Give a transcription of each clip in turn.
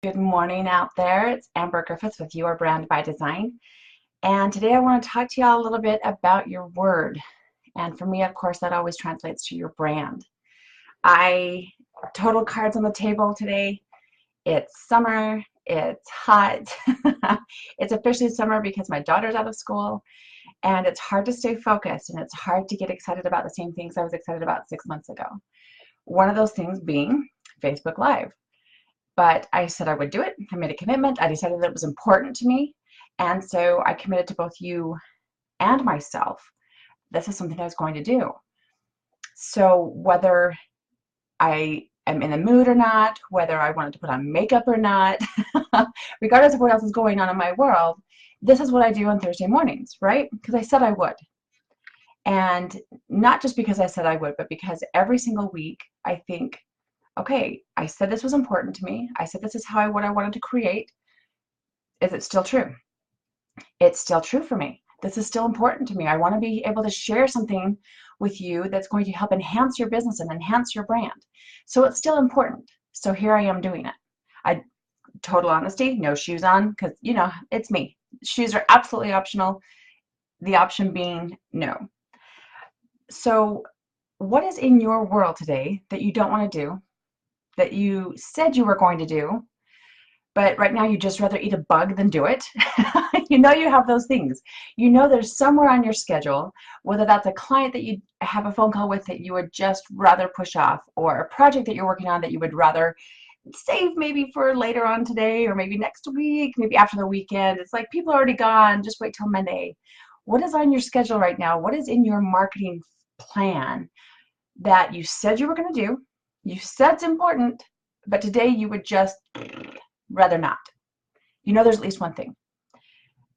Good morning out there. It's Amber Griffiths with Your Brand by Design. And today I want to talk to y'all a little bit about your word. And for me, of course, that always translates to your brand. I total cards on the table today. It's summer. It's hot. It's officially summer because my daughter's out of school. And it's hard to stay focused and it's hard to get excited about the same things I was excited about 6 months ago. One of those things being Facebook Live. But I said I would do it. I made a commitment. I decided that it was important to me. And so I committed to both you and myself. This is something I was going to do. So whether I am in the mood or not, whether I wanted to put on makeup or not, regardless of what else is going on in my world, this is what I do on Thursday mornings, right? Because I said I would. And not just because I said I would, but because every single week I think, okay, I said this was important to me. I said this is what I wanted to create. Is it still true? It's still true for me. This is still important to me. I want to be able to share something with you that's going to help enhance your business and enhance your brand. So it's still important. So here I am doing it. Total honesty, no shoes on, because it's me. Shoes are absolutely optional. The option being no. So what is in your world today that you don't want to do, that you said you were going to do, but right now you just rather eat a bug than do it? You have those things. There's somewhere on your schedule, whether that's a client that you have a phone call with that you would just rather push off, or a project that you're working on that you would rather save maybe for later on today, or maybe next week, maybe after the weekend. It's like people are already gone, just wait till Monday. What is on your schedule right now? What is in your marketing plan that you said you were going to do? You said it's important, but today you would just rather not. There's at least one thing.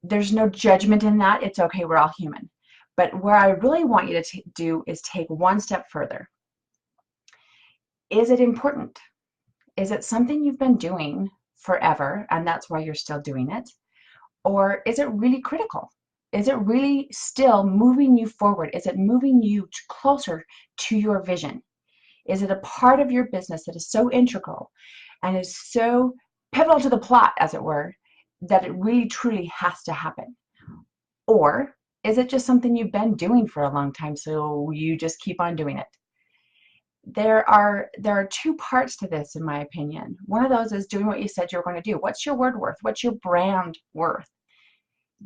There's no judgment in that. It's okay. We're all human. But where I really want you to do is take one step further. Is it important? Is it something you've been doing forever and that's why you're still doing it? Or is it really critical? Is it really still moving you forward? Is it moving you closer to your vision? Is it a part of your business that is so integral and is so pivotal to the plot, as it were, that it really truly has to happen? Or is it just something you've been doing for a long time, so you just keep on doing it? There are two parts to this, in my opinion. One of those is doing what you said you were going to do. What's your word worth? What's your brand worth?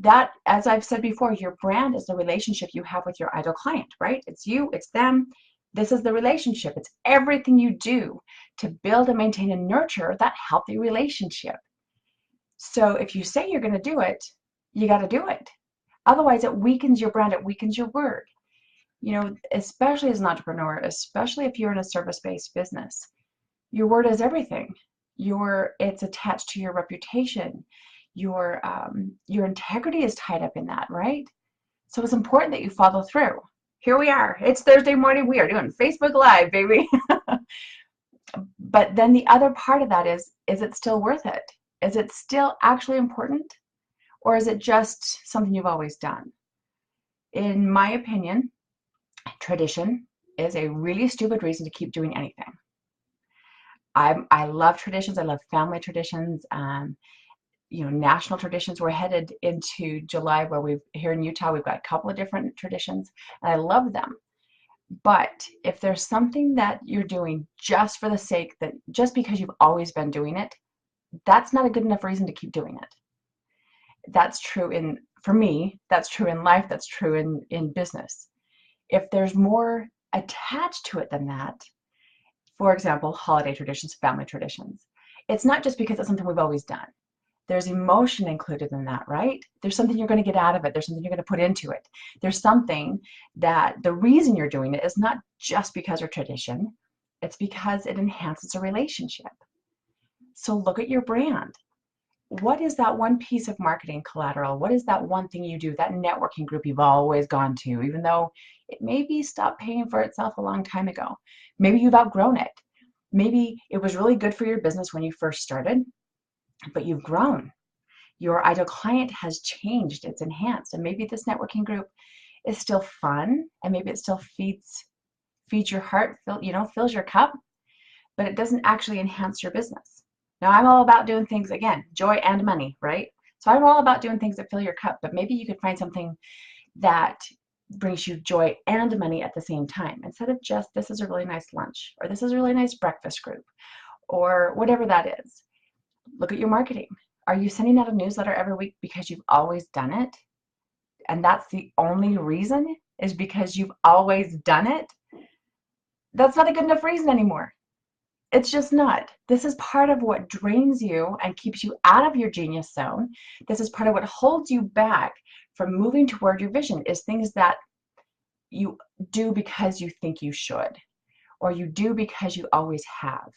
That, as I've said before, your brand is the relationship you have with your ideal client, right? It's you, it's them. This is the relationship. It's everything you do to build and maintain and nurture that healthy relationship. So if you say you're going to do it, you got to do it. Otherwise, it weakens your brand. It weakens your word. Especially as an entrepreneur, especially if you're in a service-based business, your word is everything. It's attached to your reputation. Your integrity is tied up in that, right? So it's important that you follow through. Here we are. It's Thursday morning. We are doing Facebook Live, baby. But then the other part of that is it still worth it? Is it still actually important? Or is it just something you've always done? In my opinion, tradition is a really stupid reason to keep doing anything. I love traditions. I love family traditions. National traditions. We're headed into July where here in Utah, we've got a couple of different traditions, and I love them. But if there's something that you're doing just for the sake that, just because you've always been doing it, that's not a good enough reason to keep doing it. That's true for me, that's true in life, that's true in business. If there's more attached to it than that, for example, holiday traditions, family traditions, it's not just because it's something we've always done. There's emotion included in that, right? There's something you're going to get out of it. There's something you're going to put into it. There's something that the reason you're doing it is not just because of tradition. It's because it enhances a relationship. So look at your brand. What is that one piece of marketing collateral? What is that one thing you do, that networking group you've always gone to, even though it maybe stopped paying for itself a long time ago? Maybe you've outgrown it. Maybe it was really good for your business when you first started, but you've grown. Your ideal client has changed, it's enhanced, and maybe this networking group is still fun, and maybe it still feeds your heart, fills your cup, but it doesn't actually enhance your business. Now, I'm all about doing things, again, joy and money, right? So I'm all about doing things that fill your cup, but maybe you could find something that brings you joy and money at the same time, instead of just, this is a really nice lunch, or this is a really nice breakfast group, or whatever that is. Look at your marketing. Are you sending out a newsletter every week because you've always done it? And that's the only reason, is because you've always done it? That's not a good enough reason anymore. It's just not. This is part of what drains you and keeps you out of your genius zone. This is part of what holds you back from moving toward your vision, is things that you do because you think you should, or you do because you always have.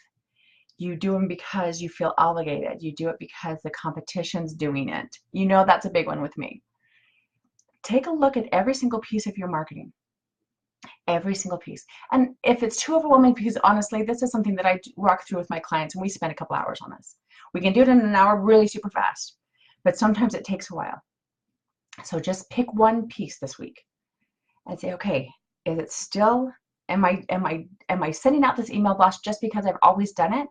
You do them because you feel obligated. You do it because the competition's doing it. You know, that's a big one with me. Take a look at every single piece of your marketing. Every single piece. And if it's too overwhelming, because honestly, this is something that I walk through with my clients, and we spend a couple hours on this. We can do it in an hour really super fast, but sometimes it takes a while. So just pick one piece this week and say, okay, is it still, am I sending out this email blast just because I've always done it?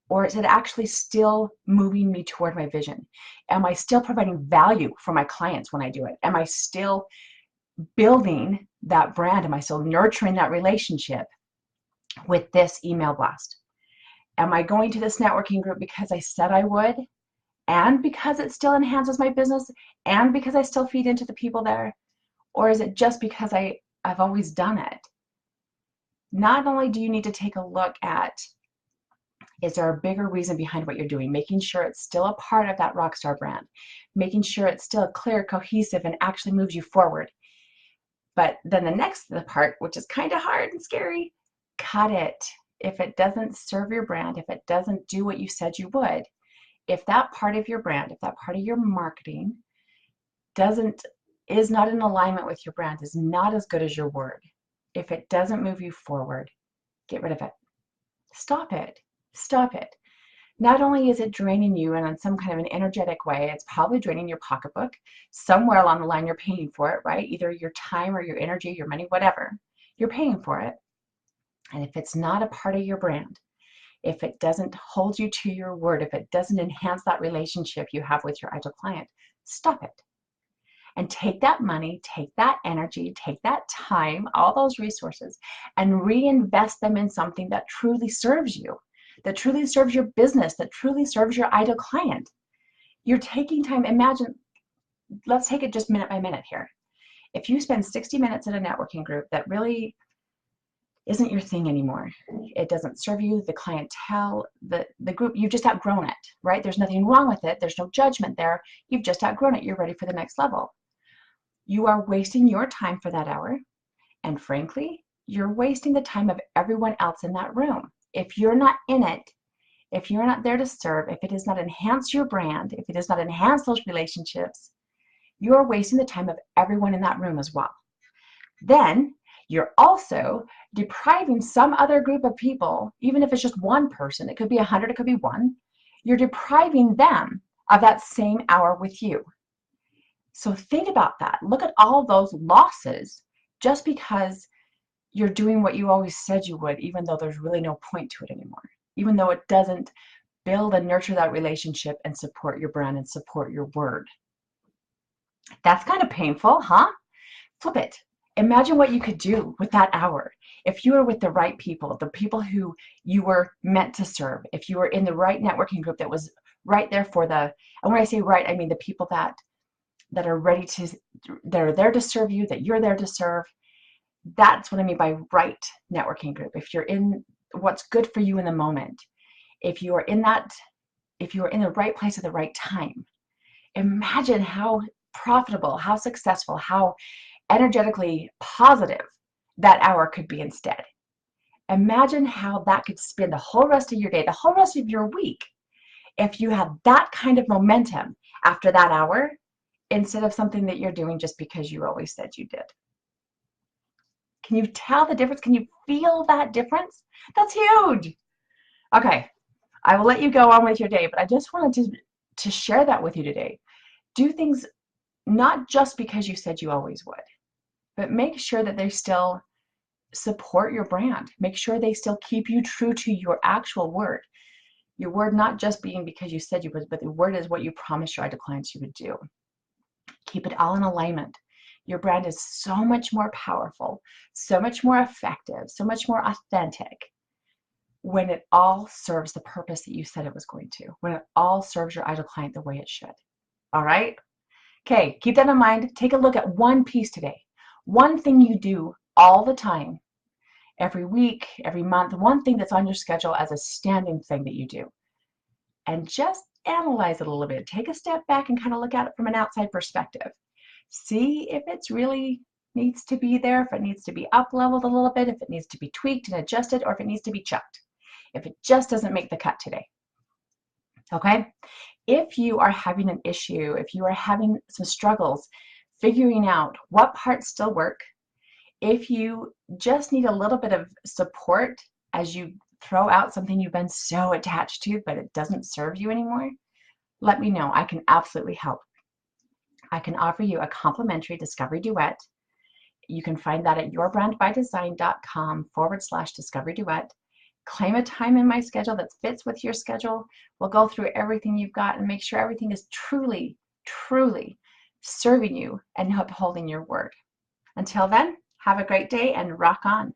Or is it actually still moving me toward my vision? Am I still providing value for my clients when I do it? Am I still building that brand? Am I still nurturing that relationship with this email blast? Am I going to this networking group because I said I would, and because it still enhances my business, and because I still feed into the people there? Or is it just because I've always done it? Not only do you need to take a look at, is there a bigger reason behind what you're doing, making sure it's still a part of that rockstar brand, making sure it's still clear, cohesive, and actually moves you forward. But then the next part, which is kind of hard and scary, cut it. If it doesn't serve your brand, if it doesn't do what you said you would, if that part of your brand, if that part of your marketing is not in alignment with your brand, is not as good as your word, if it doesn't move you forward, get rid of it. Stop it. Stop it. Not only is it draining you in some kind of an energetic way, it's probably draining your pocketbook. Somewhere along the line, you're paying for it, right? Either your time or your energy, your money, whatever. You're paying for it. And if it's not a part of your brand, if it doesn't hold you to your word, if it doesn't enhance that relationship you have with your ideal client, stop it. And take that money, take that energy, take that time, all those resources, and reinvest them in something that truly serves you, that truly serves your business, that truly serves your ideal client. You're taking time. Imagine, let's take it just minute by minute here. If you spend 60 minutes in a networking group that really isn't your thing anymore, it doesn't serve you, the clientele, the group, you've just outgrown it, right? There's nothing wrong with it. There's no judgment there. You've just outgrown it. You're ready for the next level. You are wasting your time for that hour. And frankly, you're wasting the time of everyone else in that room. If you're not in it, if you're not there to serve, if it does not enhance your brand, if it does not enhance those relationships, you're wasting the time of everyone in that room as well. Then you're also depriving some other group of people, even if it's just one person, it could be 100, it could be one, you're depriving them of that same hour with you. So think about that. Look at all those losses just because you're doing what you always said you would, even though there's really no point to it anymore, even though it doesn't build and nurture that relationship and support your brand and support your word. That's kind of painful, huh? Flip it. Imagine what you could do with that hour. If you were with the right people, the people who you were meant to serve, if you were in the right networking group that was right there for and when I say right, I mean the people that are ready to, that are there to serve you, that you're there to serve. That's what I mean by right networking group. If you're in what's good for you in the moment, if you are in the right place at the right time, imagine how profitable, how successful, how energetically positive that hour could be instead. Imagine how that could spin the whole rest of your day, the whole rest of your week, if you had that kind of momentum after that hour, instead of something that you're doing just because you always said you did. Can you tell the difference? Can you feel that difference? That's huge. Okay, I will let you go on with your day, but I just wanted to share that with you today. Do things not just because you said you always would, but make sure that they still support your brand. Make sure they still keep you true to your actual word. Your word not just being because you said you would, but the word is what you promised your ideal clients you would do. Keep it all in alignment. Your brand is so much more powerful, so much more effective, so much more authentic when it all serves the purpose that you said it was going to, when it all serves your ideal client the way it should. All right? Okay, keep that in mind. Take a look at one piece today. One thing you do all the time, every week, every month, one thing that's on your schedule as a standing thing that you do. And just analyze it a little bit. Take a step back and kind of look at it from an outside perspective. See if it's really needs to be there, if it needs to be up leveled a little bit, if it needs to be tweaked and adjusted, or if it needs to be chucked. If it just doesn't make the cut today. Okay? If you are having an issue, if you are having some struggles figuring out what parts still work, if you just need a little bit of support as you throw out something you've been so attached to, but it doesn't serve you anymore, let me know. I can absolutely help. I can offer you a complimentary discovery duet. You can find that at yourbrandbydesign.com/discovery duet. Claim a time in my schedule that fits with your schedule. We'll go through everything you've got and make sure everything is truly, truly serving you and upholding your word. Until then, have a great day and rock on.